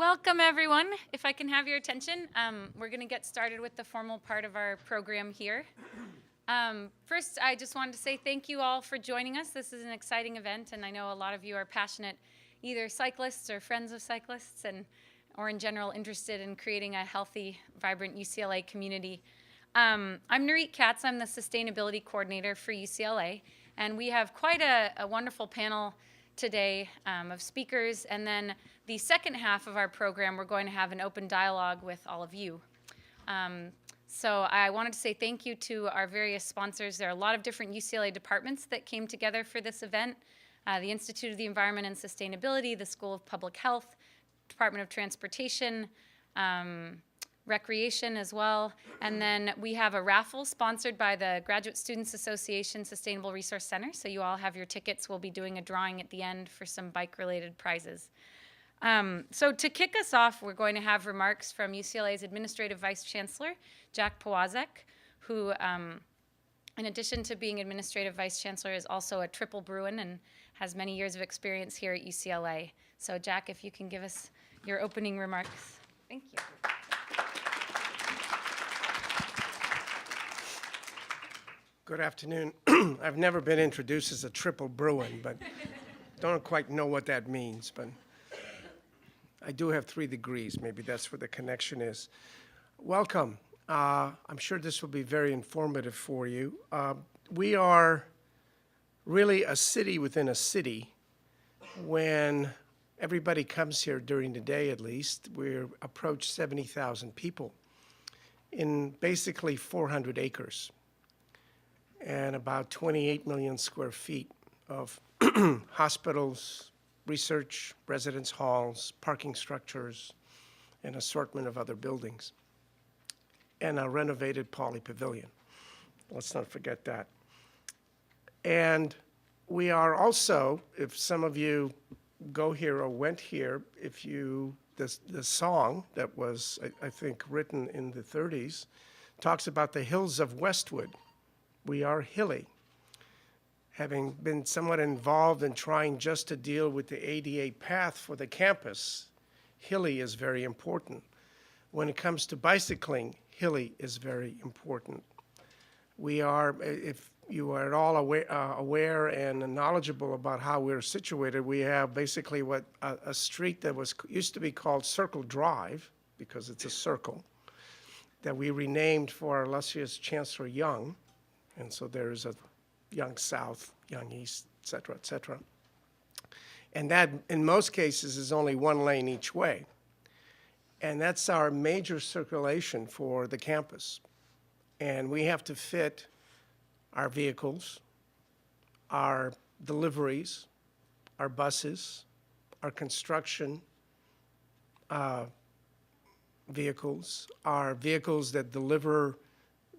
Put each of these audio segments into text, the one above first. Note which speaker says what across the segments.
Speaker 1: Welcome, everyone. If I can have your attention, we're going to get started with the formal part of our program here. First, I just wanted to say thank you all for joining us. This is an exciting event, and I know a lot of you are passionate, either cyclists or friends of cyclists, or in general interested in creating a healthy, vibrant UCLA community. I'm Narit Katz. I'm the Sustainability Coordinator for UCLA, and we have quite a wonderful panel today of speakers, and then the second half of our program, we're going to have an open dialogue with all of you. So I wanted to say thank you to our various sponsors. There are a lot of different UCLA departments that came together for this event. The Institute of the Environment and Sustainability, the School of Public Health, Department of Transportation, Recreation as well. And then we have a raffle sponsored by the Graduate Students Association Sustainable Resource Center. So you all have your tickets. We'll be doing a drawing at the end for some bike-related prizes. So to kick us off, we're going to have remarks from UCLA's Administrative Vice Chancellor, Jack Powazek, who, in addition to being Administrative Vice Chancellor, is also a triple Bruin and has many years of experience here at UCLA. So Jack, if you can give us your opening remarks. Thank you.
Speaker 2: Good afternoon. I've never been introduced as a triple Bruin, but don't quite know what that means. But I do have 3 degrees. Maybe that's where the connection is. Welcome. I'm sure this will be very informative for you. We are really a city within a city. When everybody comes here during the day, at least, we approach 70,000 people in basically 400 acres. And about 28 million square feet of hospitals, research, residence halls, parking structures, an assortment of other buildings, and a renovated Poly Pavilion. Let's not forget that. And we are also, if some of you go here or went here, the song that was, I think, written in the 30s, talks about the hills of Westwood. We are hilly. Having been somewhat involved in trying just to deal with the ADA path for the campus, hilly is very important. When it comes to bicycling, hilly is very important. We are, if you are at all aware and knowledgeable about how we're situated, we have basically a street that used to be called Circle Drive, because it's a circle, that we renamed for our illustrious Chancellor Young. And so there's a Young South, Young East, et cetera, et cetera. And that, in most cases, is only 1 lane each way. And that's our major circulation for the campus. And we have to fit our vehicles, our deliveries, our buses, our construction vehicles, our vehicles that deliver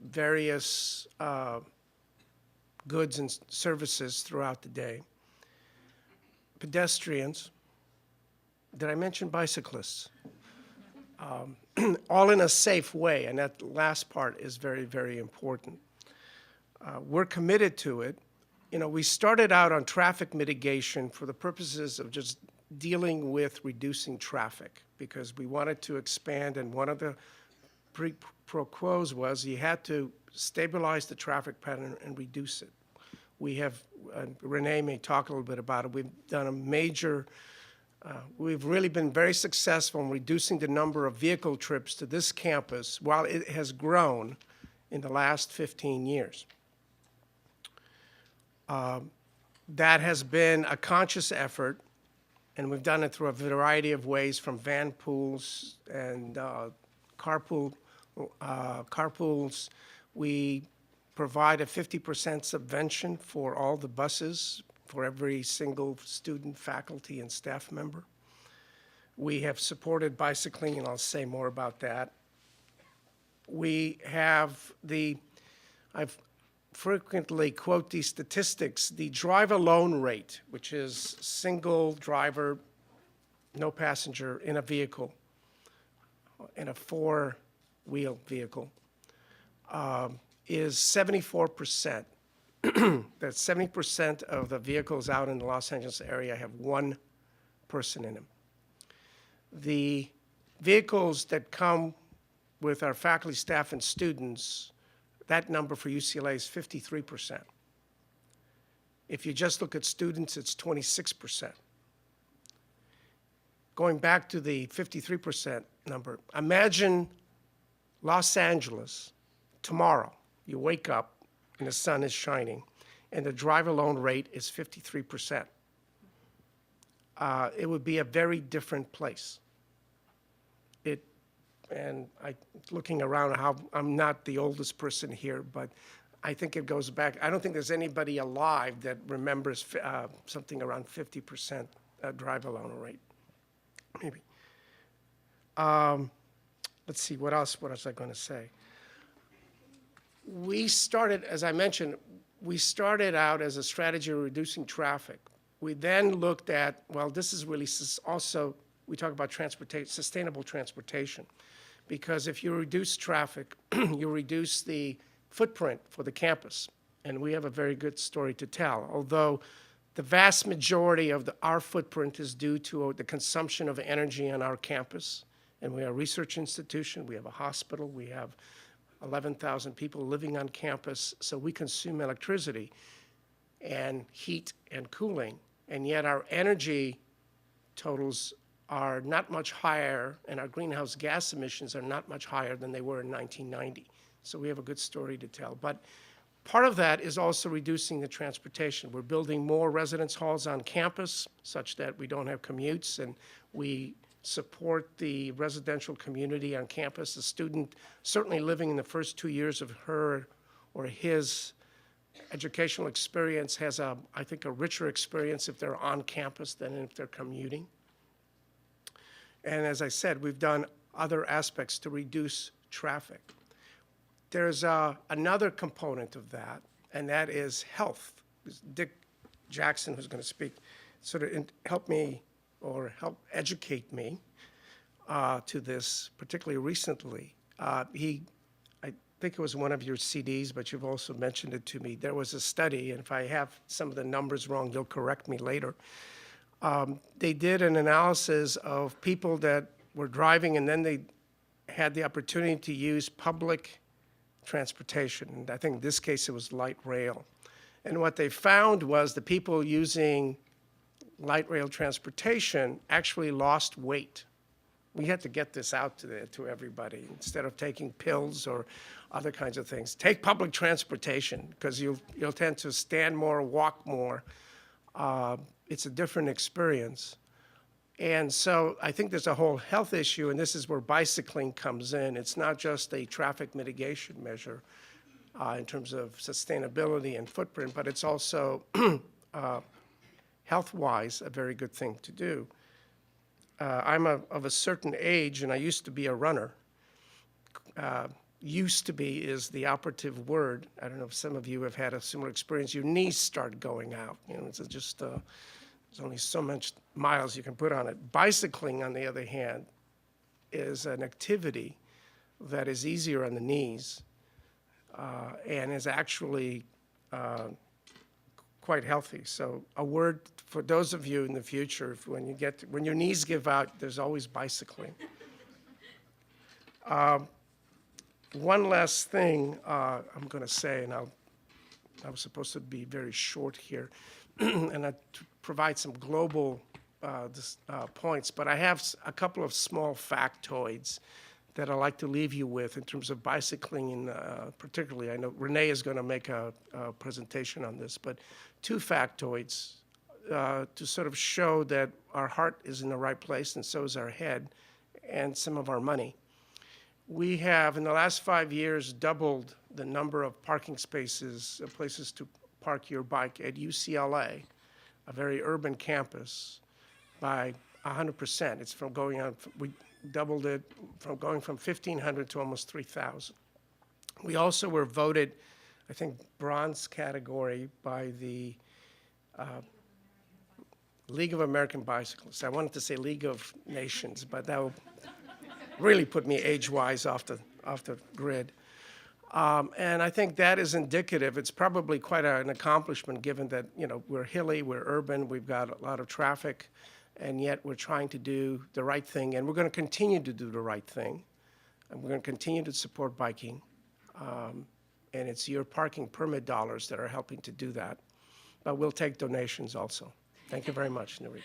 Speaker 2: various goods and services throughout the day. Pedestrians. Did I mention bicyclists? All in a safe way, and that last part is very, very important. We're committed to it. You know, we started out on traffic mitigation for the purposes of just dealing with reducing traffic, because we wanted to expand, and one of the pro quos was you had to stabilize the traffic pattern and reduce it. We have, Renee may talk a little bit about it, we've done a major, we've really been very successful in reducing the number of vehicle trips to this campus while it has grown in the last 15 years. That has been a conscious effort, and we've done it through a variety of ways, from van pools and carpools. We provide a 50% subvention for all the buses for every single student, faculty, and staff member. We have supported bicycling, and I'll say more about that. We have I've frequently quote these statistics, the drive alone rate, which is single driver, no passenger in a vehicle, in a 4-wheel vehicle, is 74%. That 70% of the vehicles out in the Los Angeles area have 1 person in them. The vehicles that come with our faculty, staff, and students, that number for UCLA is 53%. If you just look at students, it's 26%. Going back to the 53% number, imagine Los Angeles tomorrow. You wake up and the sun is shining, and the drive-alone rate is 53%. It would be a very different place. Looking around, how I'm not the oldest person here, but I think it goes back. I don't think there's anybody alive that remembers something around 50% drive-alone rate. Maybe. Let's see, what else was I going to say? We started, as I mentioned, we started out as a strategy of reducing traffic. We then looked at, well, this is really also, we talk about transportation, sustainable transportation. Because if you reduce traffic, you reduce the footprint for the campus. And we have a very good story to tell. Although the vast majority of our footprint is due to the consumption of energy on our campus. And we are a research institution, we have a hospital, we have 11,000 people living on campus, so we consume electricity and heat and cooling, and yet our energy totals are not much higher, and our greenhouse gas emissions are not much higher than they were in 1990. So we have a good story to tell. But part of that is also reducing the transportation. We're building more residence halls on campus such that we don't have commutes, and we support the residential community on campus. The student certainly living in the first 2 years of her or his educational experience has, I think, a richer experience if they're on campus than if they're commuting. And as I said, we've done other aspects to reduce traffic. There's another component of that, and that is health. Dick Jackson, who's going to speak, sort of help me or help educate me to this, particularly recently. I think it was one of your CDs, but you've also mentioned it to me. There was a study, and if I have some of the numbers wrong, you'll correct me later. They did an analysis of people that were driving, and then they had the opportunity to use public transportation. And I think in this case it was light rail. And what they found was the people using light rail transportation actually lost weight. We had to get this out to everybody instead of taking pills or other kinds of things. Take public transportation because you'll tend to stand more, walk more. It's a different experience. And so I think there's a whole health issue, and this is where bicycling comes in. It's not just a traffic mitigation measure in terms of sustainability and footprint, but it's also health-wise a very good thing to do. I'm of a certain age, and I used to be a runner. Used to be is the operative word. I don't know if some of you have had a similar experience. Your knees start going out. You know, it's just there's only so much miles you can put on it. Bicycling, on the other hand, is an activity that is easier on the knees and is actually quite healthy. So a word for those of you in the future, when your knees give out, there's always bicycling. One last thing I'm going to say, and I was supposed to be very short here, and I provide some global points, but I have a couple of small factoids that I'd like to leave you with in terms of bicycling, and particularly, I know Renee is going to make a presentation on this, but two factoids to sort of show that our heart is in the right place, and so is our head, and some of our money. We have, in the last 5 years, doubled the number of parking spaces, places to park your bike at UCLA, a very urban campus, by 100%. It's from going on, we doubled it from going from 1,500 to almost 3,000. We also were voted, I think, bronze category by the League of American Bicyclists. I wanted to say League of Nations, but that will really put me age-wise off the grid. And I think that is indicative. It's probably quite an accomplishment given that, you know, we're hilly, we're urban, we've got a lot of traffic, and yet we're trying to do the right thing, and we're going to continue to do the right thing, and we're going to continue to support biking, and it's your parking permit dollars that are helping to do that. But we'll take donations also. Thank you very much, Nurit.